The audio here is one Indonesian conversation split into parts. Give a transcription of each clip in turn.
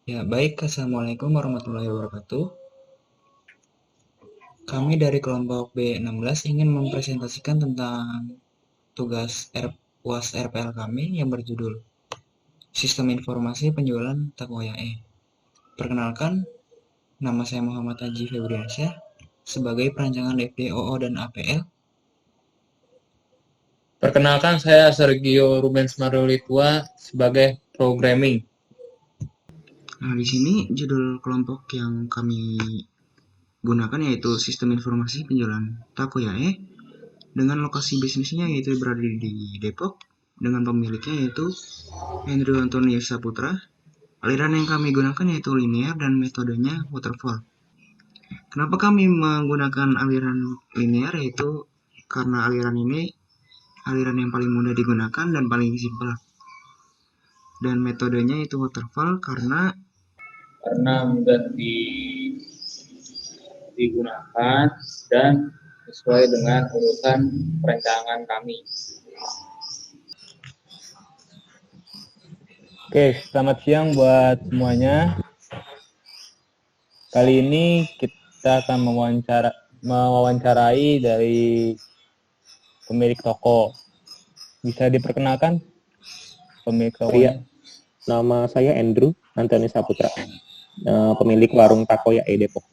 Ya, baik. Assalamualaikum warahmatullahi wabarakatuh. Kami dari kelompok B16 ingin mempresentasikan tentang tugas UAS RPL kami yang berjudul Sistem Informasi Penjualan Takoyae. Perkenalkan, nama saya Muhammad Haji Febriansyah sebagai perancangan DFD, OO, dan APL. Perkenalkan, saya Sergio Rubens Marolitua sebagai programming. Nah, di sini judul kelompok yang kami gunakan yaitu Sistem Informasi Penjualan Takoyae dengan lokasi bisnisnya yaitu berada di Depok dengan pemiliknya yaitu Andrew Antonius Saputra. Aliran yang kami gunakan yaitu linear dan metodenya waterfall. Kenapa kami menggunakan aliran linear yaitu karena aliran ini aliran yang paling mudah digunakan dan paling simpel. Dan metodenya itu waterfall karena Mudah digunakan dan sesuai dengan urutan perencanaan kami. Oke, selamat siang buat semuanya. Kali ini kita akan mewawancarai dari pemilik toko. Bisa diperkenalkan pemilik tokonya? Iya, nama saya Andrew Antoni Saputra, pemilik warung Takoyaki Depok.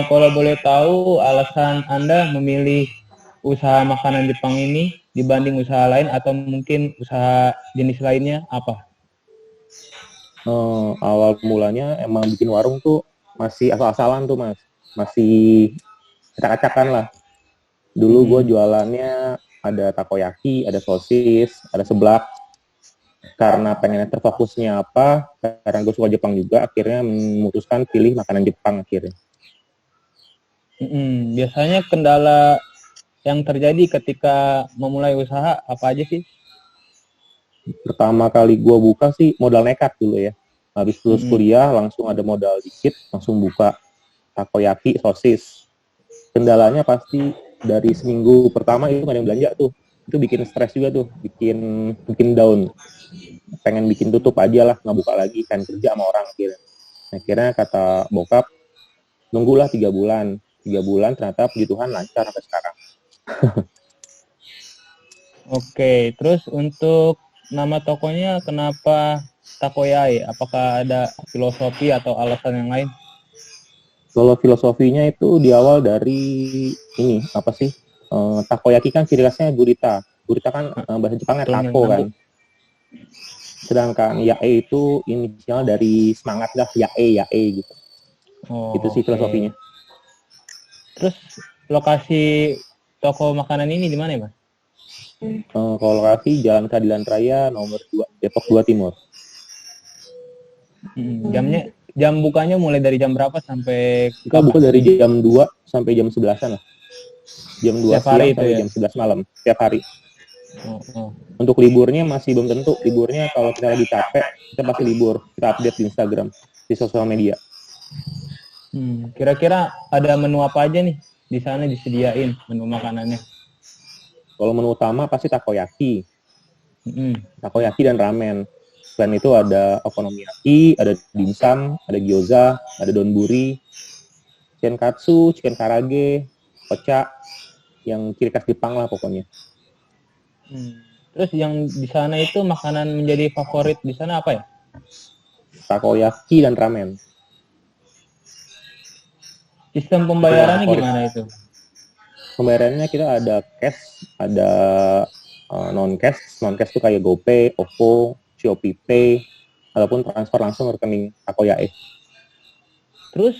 Kalau boleh tahu alasan Anda memilih usaha makanan Jepang ini dibanding usaha lain atau mungkin usaha jenis lainnya apa? Awal mulanya emang bikin warung tuh masih asal-asalan tuh mas, masih acak-acakan lah. Dulu gue jualannya ada takoyaki, ada sosis, ada seblak. Karena pengen terfokusnya apa, karena gue suka Jepang juga, akhirnya memutuskan pilih makanan Jepang akhirnya. Biasanya kendala yang terjadi ketika memulai usaha apa aja sih? Pertama kali gue buka sih modal nekat dulu ya. Habis lulus kuliah langsung ada modal dikit, langsung buka takoyaki, sosis. Kendalanya pasti dari seminggu pertama itu gak ada yang belanja tuh. Itu bikin stres juga tuh, bikin down. Pengen bikin tutup aja lah, nggak buka lagi, kan kerja sama orang akhirnya. Akhirnya kata bokap, nunggulah 3 bulan. 3 bulan ternyata puji Tuhan lancar sampai sekarang. Oke, terus untuk nama tokonya kenapa Takoyai? Apakah ada filosofi atau alasan yang lain? Kalau filosofinya itu di awal dari ini apa sih? Takoyaki kan ciri khasnya gurita. Gurita kan bahasa Jepangnya tako kan. Sedangkan yae itu inisial dari semangat lah, yae gitu. Itu sih filosofinya. Terus lokasi toko makanan ini di mana ya, Mas? Kalau lokasi Jalan Keadilan Raya nomor 2, Depok 2 Timur. Jam bukanya mulai dari jam berapa sampai Kita buka dari jam 2 sampai jam 11-an lah. Jam 2 siang sampai jam 11 malam setiap hari. Untuk liburnya masih belum tentu. Liburnya kalau kita lagi capek, kita pasti libur. Kita update di Instagram, di sosial media. Kira-kira ada menu apa aja nih di sana disediain menu makanannya? Kalau menu utama pasti takoyaki. Takoyaki dan ramen. Selain itu ada okonomiyaki, ada dimsum, ada gyoza, ada donburi, chicken katsu, chicken karage, ocha, yang ciri khas Jepang lah pokoknya. Terus yang di sana itu makanan menjadi favorit di sana apa ya? Takoyaki dan ramen. Sistem pembayarannya gimana itu? Pembayarannya kita ada cash, ada non-cash. Non-cash itu kayak GoPay, OVO, Shopee Pay, ataupun transfer langsung ke rekening Takoyaki. Terus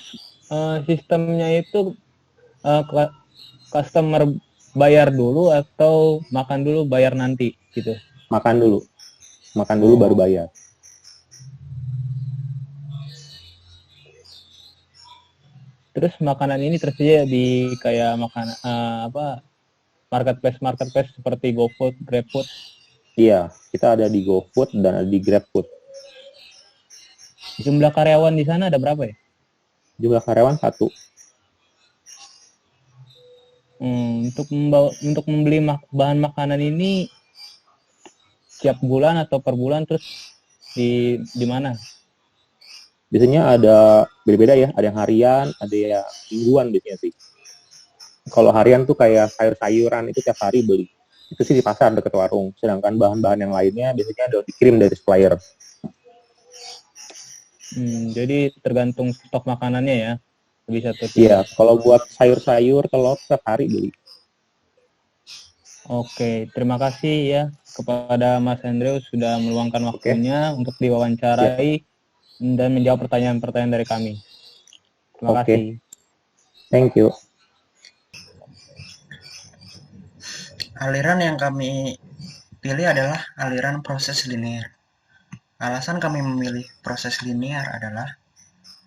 sistemnya itu customer bayar dulu atau makan dulu bayar nanti gitu? Makan dulu baru bayar. Terus makanan ini tersedia di kayak marketplace seperti GoFood, GrabFood? Iya, kita ada di GoFood dan ada di GrabFood. Jumlah karyawan di sana ada berapa ya? Jumlah karyawan 1. Untuk membeli bahan makanan ini setiap bulan atau per bulan, terus di mana? Biasanya ada beda-beda ya, ada yang harian, ada yang mingguan biasanya sih. Kalau harian tuh kayak sayur-sayuran itu tiap hari beli. Itu sih di pasar dekat warung. Sedangkan bahan-bahan yang lainnya biasanya ada dikirim dari supplier. Jadi tergantung stok makanannya ya, lebih satu. Iya, kalau buat sayur-sayur, telur tiap hari beli. Oke, terima kasih ya kepada Mas Andrew sudah meluangkan waktunya untuk diwawancarai dan menjawab pertanyaan-pertanyaan dari kami. Terima kasih. Thank you. Aliran yang kami pilih adalah aliran proses linear. Alasan kami memilih proses linear adalah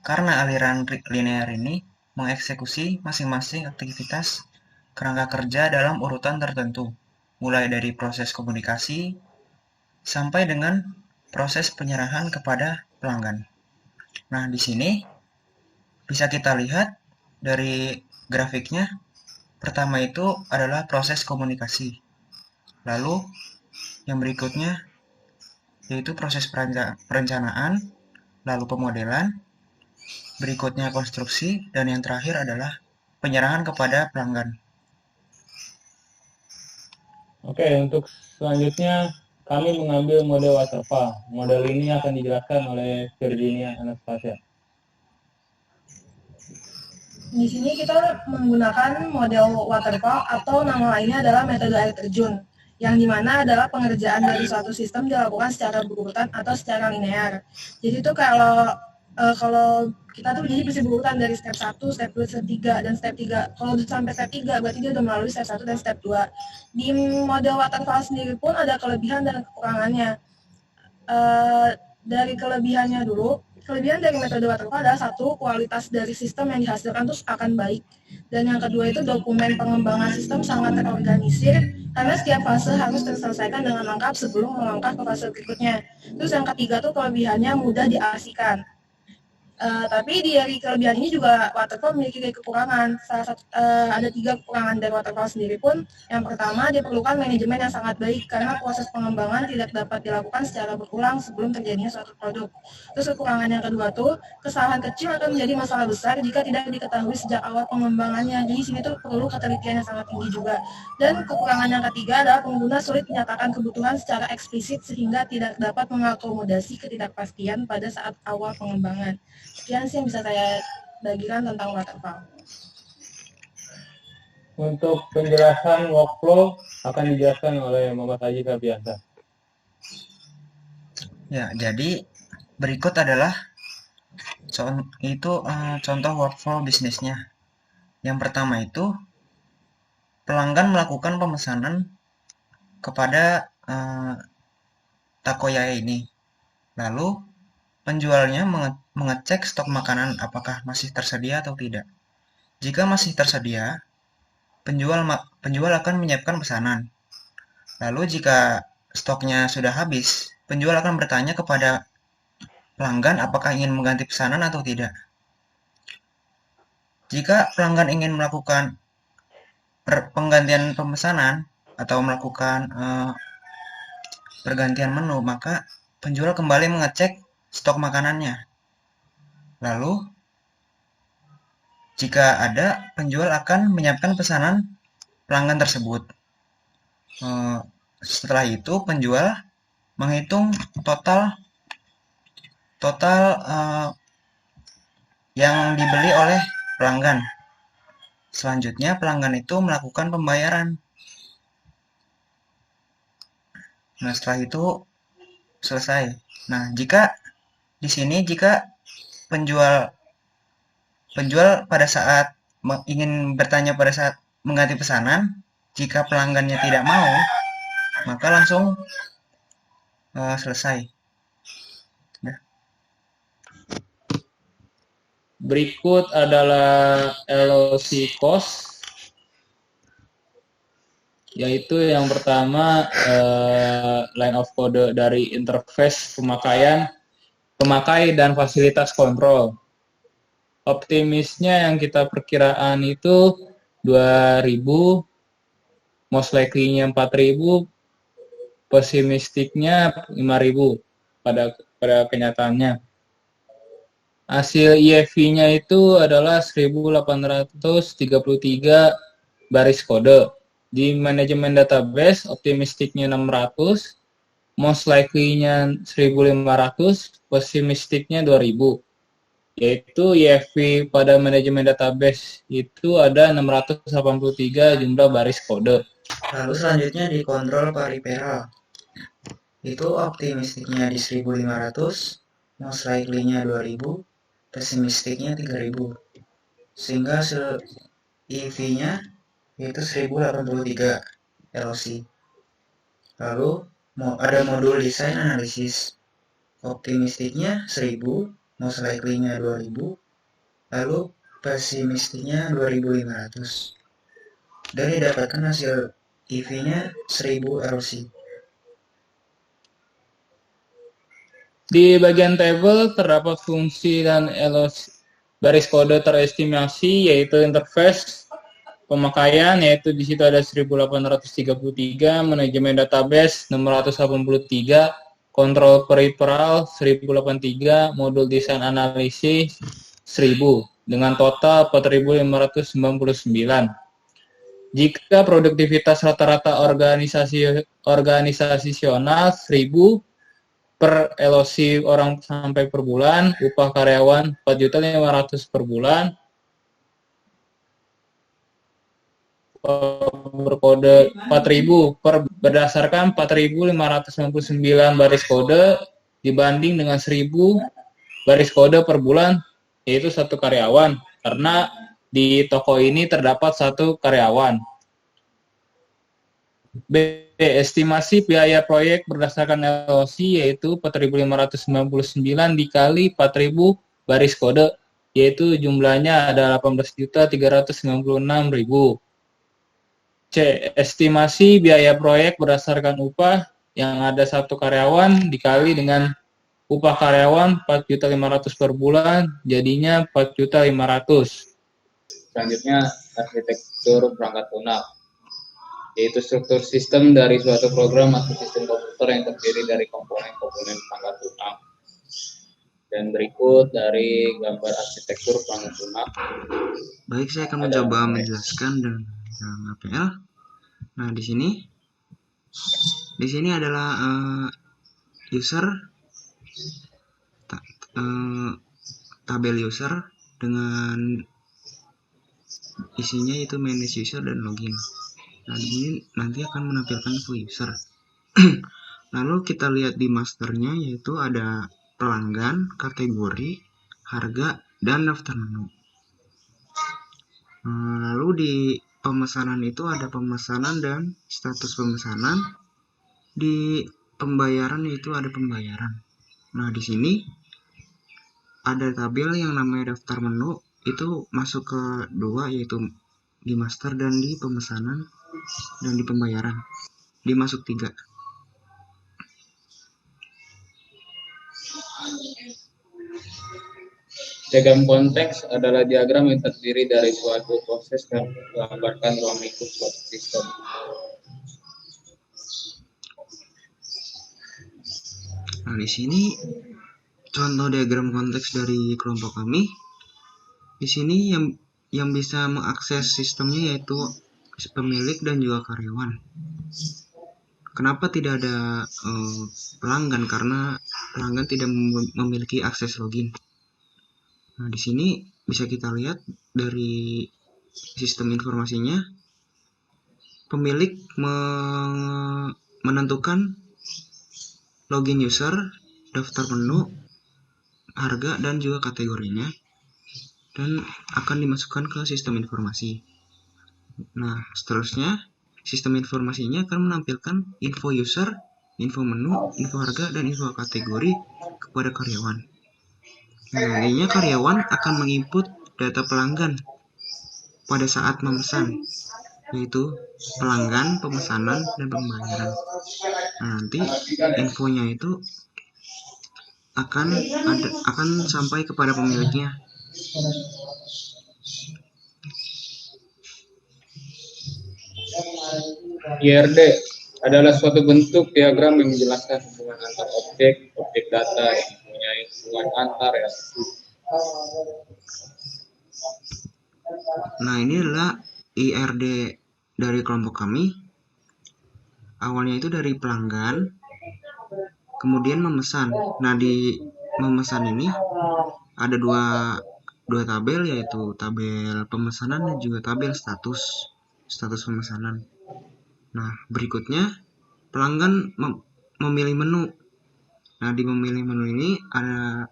karena aliran linear ini mengeksekusi masing-masing aktivitas kerangka kerja dalam urutan tertentu, mulai dari proses komunikasi sampai dengan proses penyerahan kepada pelanggan. Nah, di sini bisa kita lihat dari grafiknya. Pertama itu adalah proses komunikasi. Lalu yang berikutnya yaitu proses perencanaan, lalu pemodelan, berikutnya konstruksi, dan yang terakhir adalah penyerahan kepada pelanggan. Oke, untuk selanjutnya kami mengambil model waterfall. Model ini akan dijelaskan oleh Virginia Anastasia. Di sini kita menggunakan model waterfall atau nama lainnya adalah metode air terjun, yang dimana adalah pengerjaan dari suatu sistem dilakukan secara berurutan atau secara linear. Jadi itu kalau kita tuh jadi bisa berurutan dari step 1, step 2, step 3, dan step 3. Kalau udah sampai step 3, berarti dia udah melalui step 1 dan step 2. Di model waterfall sendiri pun ada kelebihan dan kekurangannya. Dari kelebihannya dulu, kelebihan dari metode waterfall adalah satu, kualitas dari sistem yang dihasilkan terus akan baik. Dan yang kedua itu dokumen pengembangan sistem sangat terorganisir karena setiap fase harus terselesaikan dengan lengkap sebelum melangkah ke fase berikutnya. Terus yang ketiga tuh kelebihannya mudah diartikan. Tapi dari kelebihan ini juga waterfall memiliki kekurangan. Ada 3 kekurangan dari waterfall sendiri pun. Yang pertama, diperlukan manajemen yang sangat baik karena proses pengembangan tidak dapat dilakukan secara berulang sebelum terjadinya suatu produk. Terus kekurangan yang kedua tuh, kesalahan kecil akan menjadi masalah besar jika tidak diketahui sejak awal pengembangannya. Jadi sini tuh perlu ketelitian yang sangat tinggi juga. Dan kekurangan yang ketiga adalah pengguna sulit menyatakan kebutuhan secara eksplisit sehingga tidak dapat mengakomodasi ketidakpastian pada saat awal pengembangan. Sekian sih yang bisa saya bagikan tentang waterfall. Untuk penjelasan workflow akan dijelaskan oleh Muhammad Haji Fabiansa. Ya, jadi berikut adalah contoh workflow bisnisnya. Yang pertama itu pelanggan melakukan pemesanan kepada Takoyaya ini. Lalu penjualnya mengecek stok makanan apakah masih tersedia atau tidak. Jika masih tersedia, penjual akan menyiapkan pesanan. Lalu jika stoknya sudah habis, penjual akan bertanya kepada pelanggan apakah ingin mengganti pesanan atau tidak. Jika pelanggan ingin melakukan penggantian pemesanan atau melakukan pergantian menu, maka penjual kembali mengecek stok makanannya. Lalu, jika ada, penjual akan menyiapkan pesanan pelanggan tersebut. Setelah itu, penjual menghitung total yang dibeli oleh pelanggan. Selanjutnya, pelanggan itu melakukan pembayaran. Nah, setelah itu selesai. Nah, jika di sini penjual pada saat ingin bertanya pada saat mengganti pesanan, jika pelanggannya tidak mau, maka langsung selesai. Nah. Berikut adalah LOC cost, yaitu yang pertama line of code dari interface pemakai dan fasilitas kontrol. Optimisnya yang kita perkiraan itu 2.000, most likely-nya 4.000, pesimistiknya 5.000 pada kenyataannya. Hasil IFV-nya itu adalah 1833 baris kode. Di manajemen database, optimistiknya 600, most likely-nya 1.500, pesimistiknya 2.000. Yaitu IFV pada manajemen database itu ada 683 jumlah baris kode. Lalu selanjutnya di kontrol periferal. Itu optimistiknya di 1.500, most likely-nya 2.000, pesimistiknya 3.000. Sehingga hasil EV-nya yaitu 1083 LOC. Lalu ada modul desain analisis. Optimistiknya 1000, most likely-nya 2000, lalu pesimistiknya 2500. Dan didapatkan hasil EV-nya 1000 LOC. Di bagian tabel terdapat fungsi dan LOC baris kode terestimasi, yaitu interface, pemakaian, yaitu di situ ada 1833, manajemen database 683, kontrol periferal 1083, modul desain analisis 1000, dengan total 4.599. Jika produktivitas rata-rata organisasional 1000 per LOC orang sampai per bulan, upah karyawan 4.500 per bulan, berkode 4.000 berdasarkan 4.599 baris kode dibanding dengan 1.000 baris kode per bulan, yaitu satu karyawan, karena di toko ini terdapat satu karyawan. B. Estimasi biaya proyek berdasarkan LOC yaitu 4.599 dikali 4.000 baris kode, yaitu jumlahnya ada 18.396.000. C. Estimasi biaya proyek berdasarkan upah yang ada satu karyawan dikali dengan upah karyawan 4.500 per bulan, jadinya 4.500. Selanjutnya arsitektur perangkat lunak, yaitu struktur sistem dari suatu program atau sistem komputer yang terdiri dari komponen-komponen perangkat lunak. Dan berikut dari gambar arsitektur perangkat lunak. Baik, saya akan mencoba menjelaskan dengan APL. Nah, di sini adalah user, tabel user dengan isinya itu manage user dan login. Nah, di sini nanti akan menampilkan info user. Lalu kita lihat di masternya, yaitu ada pelanggan, kategori, harga, dan daftar menu. Lalu di pemesanan itu ada pemesanan dan status pemesanan. Di pembayaran itu ada pembayaran. Nah, di sini ada tabel yang namanya daftar menu, itu masuk ke dua, yaitu di master dan di pemesanan, dan di pembayaran dimasuk 3. Diagram konteks adalah diagram yang terdiri dari suatu proses dan menggambarkan ruang lingkup suatu sistem. Nah, di sini contoh diagram konteks dari kelompok kami. Di sini yang bisa mengakses sistemnya yaitu pemilik dan juga karyawan. Kenapa tidak ada pelanggan? Karena pelanggan tidak memiliki akses login. Nah, di sini bisa kita lihat dari sistem informasinya, pemilik menentukan login user, daftar menu, harga, dan juga kategorinya, dan akan dimasukkan ke sistem informasi. Nah, seterusnya sistem informasinya akan menampilkan info user, info menu, info harga, dan info kategori kepada karyawan. Nah, nantinya karyawan akan menginput data pelanggan pada saat memesan, yaitu pelanggan, pemesanan, dan pembayaran. Nah, nanti infonya itu akan sampai kepada pemiliknya. IRD adalah suatu bentuk diagram yang menjelaskan hubungan antar objek data yang mempunyai hubungan antar ya. Nah, ini adalah IRD dari kelompok kami. Awalnya itu dari pelanggan, kemudian memesan. Nah, di memesan ini ada dua tabel, yaitu tabel pemesanan dan juga tabel status pemesanan. Nah, berikutnya pelanggan memilih menu. Nah, di memilih menu ini ada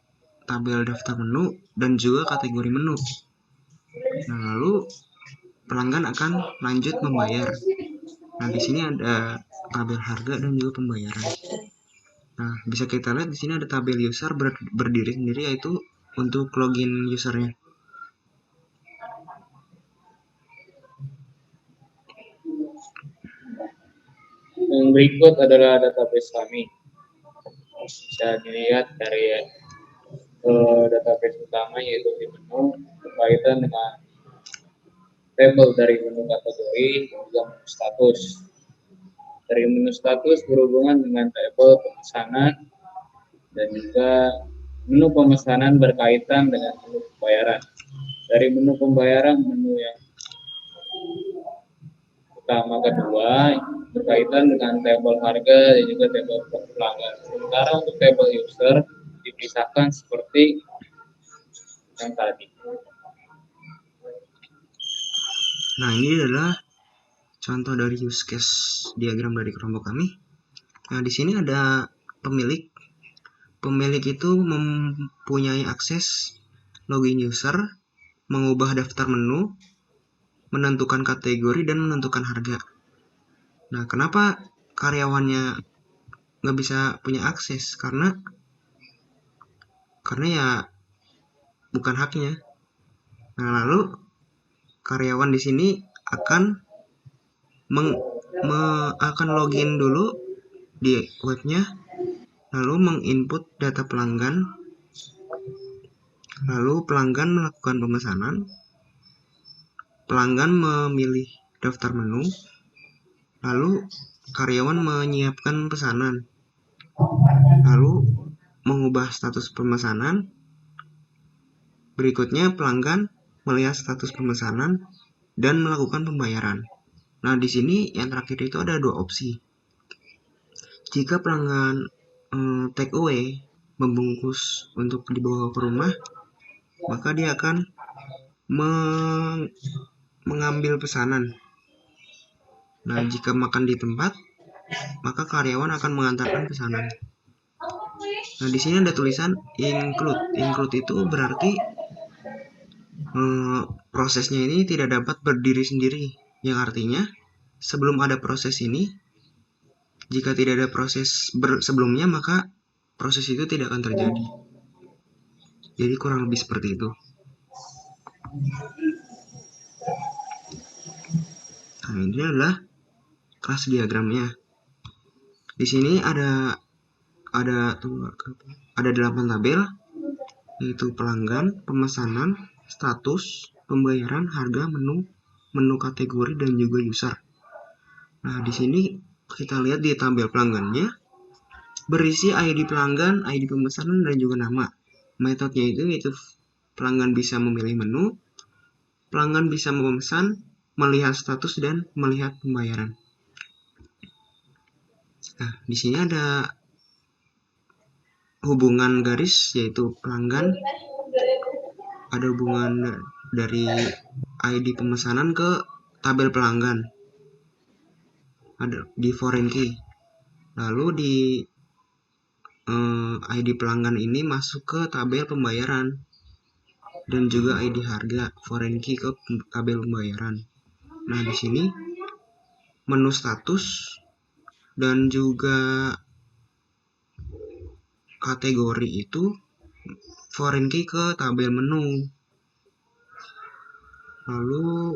tabel daftar menu dan juga kategori menu. Nah, lalu pelanggan akan lanjut membayar. Nah, di sini ada tabel harga dan juga pembayaran. Nah, bisa kita lihat di sini ada tabel user berdiri sendiri, yaitu untuk login usernya. Yang berikut adalah database kami. Bisa dilihat dari database utama, yaitu di menu berkaitan dengan tabel dari menu kategori dan juga menu status. Dari menu status berhubungan dengan tabel pemesanan dan juga menu pemesanan berkaitan dengan menu pembayaran. Dari menu pembayaran, menu yang utama kedua berkaitan dengan tabel harga dan juga tabel pelanggan. Sementara untuk tabel user dipisahkan seperti yang tadi. Nah, ini adalah contoh dari use case diagram dari kelompok kami. Nah, di sini ada pemilik. Pemilik itu mempunyai akses login user, mengubah daftar menu, menentukan kategori, dan menentukan harga. Nah, kenapa karyawannya nggak bisa punya akses? Karena ya bukan haknya. Nah, lalu karyawan di sini akan akan login dulu di webnya, lalu menginput data pelanggan, lalu pelanggan melakukan pemesanan, pelanggan memilih daftar menu, lalu karyawan menyiapkan pesanan, lalu mengubah status pemesanan. Berikutnya pelanggan melihat status pemesanan dan melakukan pembayaran. Nah, di sini yang terakhir itu ada dua opsi. Jika pelanggan take away, membungkus untuk dibawa ke rumah, maka dia akan mengambil pesanan. Nah, jika makan di tempat, maka karyawan akan mengantarkan pesanan. Nah, di sini ada tulisan include. Include itu berarti prosesnya ini tidak dapat berdiri sendiri, yang artinya sebelum ada proses ini, jika tidak ada proses sebelumnya, maka proses itu tidak akan terjadi. Jadi kurang lebih seperti itu. Nah, ini adalah kelas diagramnya. Di sini ada 8 tabel, yaitu pelanggan, pemesanan, status, pembayaran, harga, menu kategori, dan juga user. Nah, di sini kita lihat di tabel pelanggannya berisi ID pelanggan, ID pemesanan, dan juga nama. Metodenya itu yaitu pelanggan bisa memilih menu, pelanggan bisa memesan, melihat status, dan melihat pembayaran. Nah, di sini ada hubungan garis, yaitu pelanggan, ada hubungan dari ID pemesanan ke tabel pelanggan, ada di foreign key. Lalu di ID pelanggan ini masuk ke tabel pembayaran dan juga ID harga, foreign key ke tabel pembayaran. Nah, di sini menu status dan juga kategori itu foreign key ke tabel menu. Lalu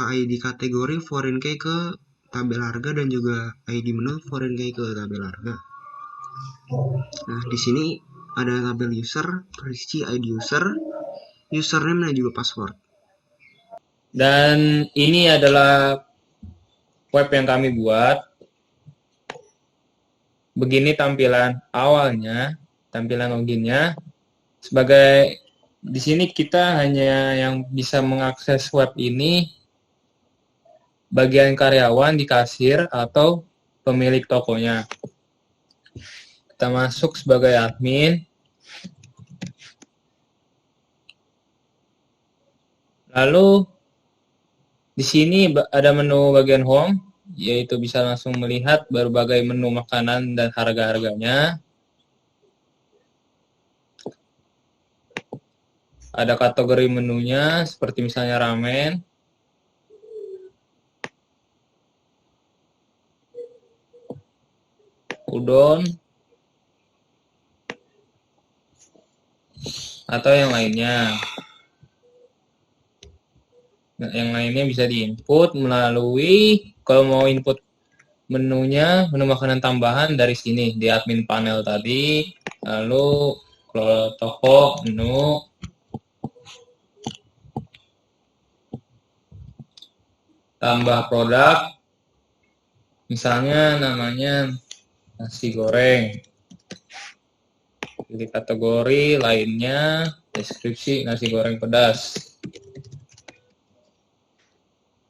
ID kategori foreign key ke tabel harga dan juga ID menu foreign key ke tabel harga. Nah, di sini ada tabel user, berisi ID user, username, dan juga password. Dan ini adalah web yang kami buat. Begini tampilan awalnya, tampilan loginnya. Sebagai di sini kita hanya yang bisa mengakses web ini bagian karyawan di kasir atau pemilik tokonya. Kita masuk sebagai admin. Lalu di sini ada menu bagian home, yaitu bisa langsung melihat berbagai menu makanan dan harga-harganya. Ada kategori menunya, seperti misalnya ramen, udon, atau yang lainnya. Nah, yang lainnya bisa diinput melalui, kalau mau input menunya, menu makanan tambahan dari sini, di admin panel tadi. Lalu kalau toko, menu, tambah produk, misalnya namanya nasi goreng. Pilih kategori lainnya, deskripsi nasi goreng pedas.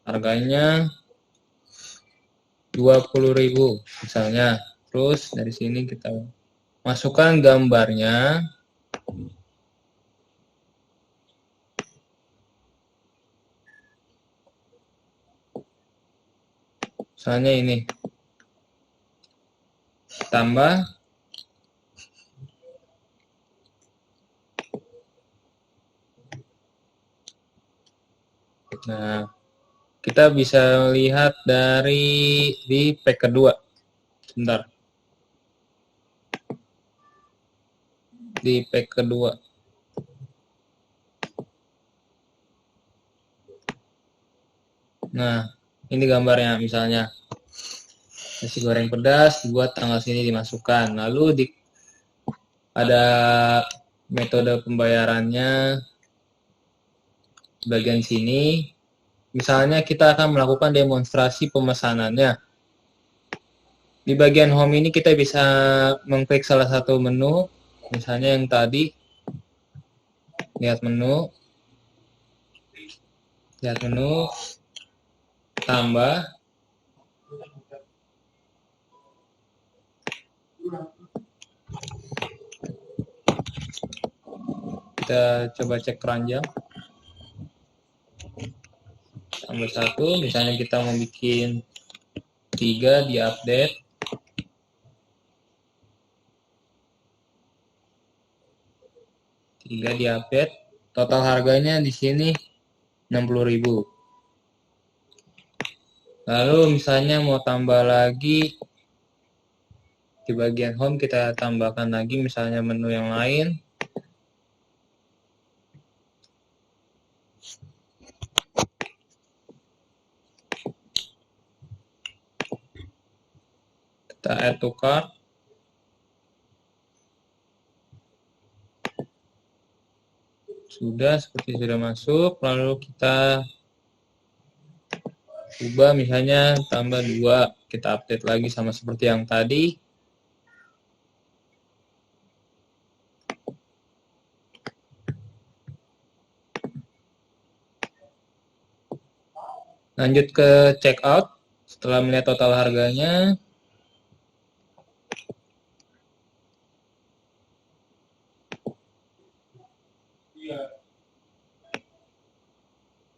Harganya 20.000 misalnya. Terus dari sini kita masukkan gambarnya. Misalnya ini. Tambah nah, kita bisa lihat dari di pack kedua. Sebentar. Di pack kedua. Nah, ini gambarnya misalnya. Nasi goreng pedas buat tanggal sini dimasukkan. Lalu ada metode pembayarannya bagian sini. Misalnya kita akan melakukan demonstrasi pemesanannya. Di bagian home ini kita bisa mengklik salah satu menu. Misalnya yang tadi. Lihat menu. Lihat menu. Tambah. Kita coba cek keranjang. Tambah 1, misalnya kita mau bikin 3 di update. Total harganya di sini 60.000. Lalu misalnya mau tambah lagi di bagian home, kita tambahkan lagi misalnya menu yang lain. Kita add to cart. Sudah, seperti sudah masuk. Lalu kita ubah misalnya tambah 2. Kita update lagi sama seperti yang tadi. Lanjut ke checkout. Setelah melihat total harganya.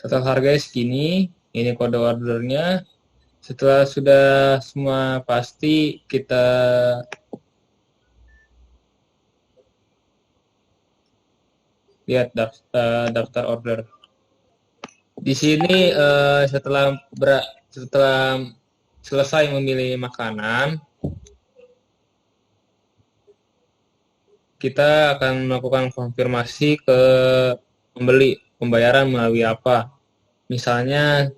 Total harganya segini, ini kode ordernya. Setelah sudah semua pasti, kita lihat daftar order. Di sini setelah selesai memilih makanan, kita akan melakukan konfirmasi ke pembeli, pembayaran melalui apa. Misalnya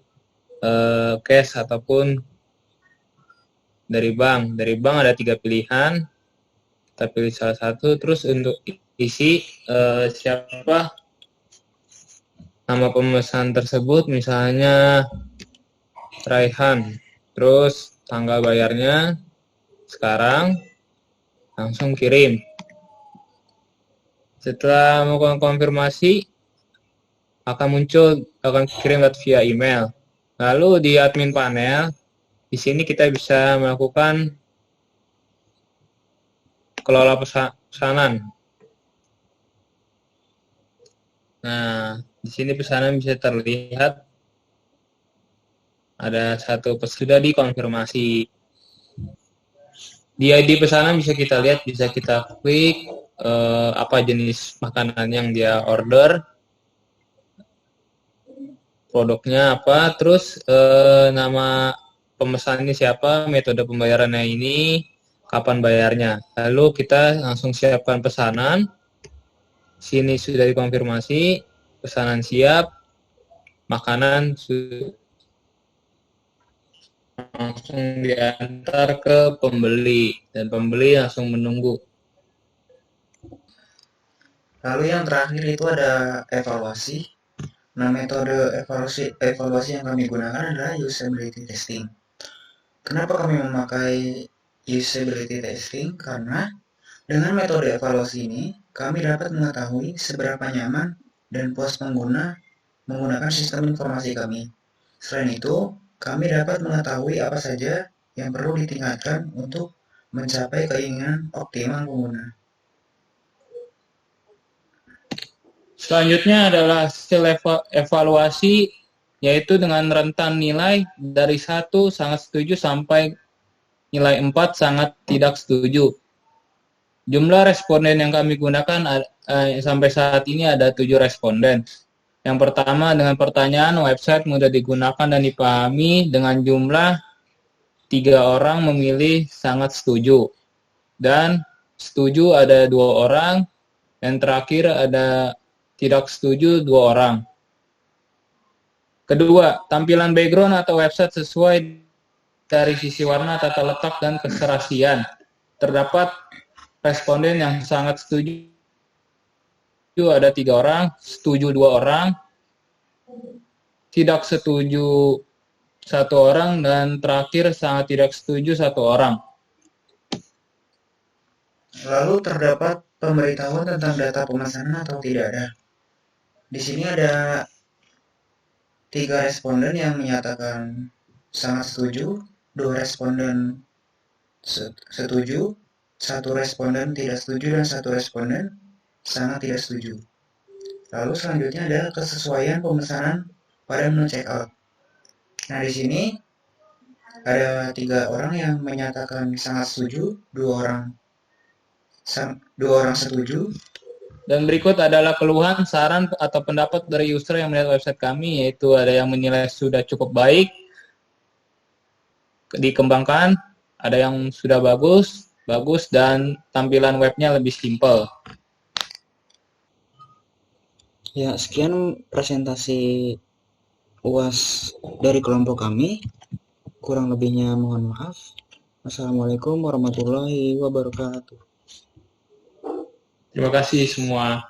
cash ataupun dari bank. Dari bank ada 3 pilihan. Kita pilih salah satu. Terus untuk isi siapa nama pemesan tersebut, misalnya Raihan. Terus tanggal bayarnya sekarang, langsung kirim. Setelah melakukan konfirmasi, akan kirim via email. Lalu di admin panel, di sini kita bisa melakukan kelola pesanan. Nah, di sini pesanan bisa terlihat ada satu sudah dikonfirmasi. Di ID pesanan bisa kita lihat, bisa kita klik apa jenis makanan yang dia order, produknya apa, terus nama pemesannya siapa, metode pembayarannya ini, kapan bayarnya. Lalu kita langsung siapkan pesanan. Sini sudah dikonfirmasi, pesanan siap, makanan langsung diantar ke pembeli, dan pembeli langsung menunggu. Lalu yang terakhir itu ada evaluasi. Nah, metode evaluasi yang kami gunakan adalah usability testing. Kenapa kami memakai usability testing? Karena dengan metode evaluasi ini, kami dapat mengetahui seberapa nyaman dan puas pengguna menggunakan sistem informasi kami. Selain itu, kami dapat mengetahui apa saja yang perlu ditingkatkan untuk mencapai keinginan optimal pengguna. Selanjutnya adalah hasil evaluasi, yaitu dengan rentan nilai dari 1 sangat setuju sampai nilai 4 sangat tidak setuju. Jumlah responden yang kami gunakan sampai saat ini ada 7 responden. Yang pertama, dengan pertanyaan website mudah digunakan dan dipahami, dengan jumlah 3 orang memilih sangat setuju. Dan setuju ada 2 orang, dan terakhir ada tidak setuju 2 orang. Kedua, tampilan background atau website sesuai dari sisi warna, tata letak, dan keserasian. Terdapat responden yang sangat setuju ada 3 orang, setuju 2 orang, tidak setuju 1 orang, dan terakhir sangat tidak setuju 1 orang. Lalu terdapat pemberitahuan tentang data pemesanan atau tidak ada. Di sini ada 3 responden yang menyatakan sangat setuju, 2 responden setuju, 1 responden tidak setuju, dan 1 responden sangat tidak setuju. Lalu selanjutnya ada kesesuaian pemesanan pada menu checkout. Nah, di sini ada 3 orang yang menyatakan sangat setuju, 2 orang setuju. Dan berikut adalah keluhan, saran, atau pendapat dari user yang melihat website kami, yaitu ada yang menilai sudah cukup baik, dikembangkan, ada yang sudah bagus, dan tampilan webnya lebih simpel. Ya, sekian presentasi UAS dari kelompok kami. Kurang lebihnya mohon maaf. Assalamualaikum warahmatullahi wabarakatuh. Terima kasih semua.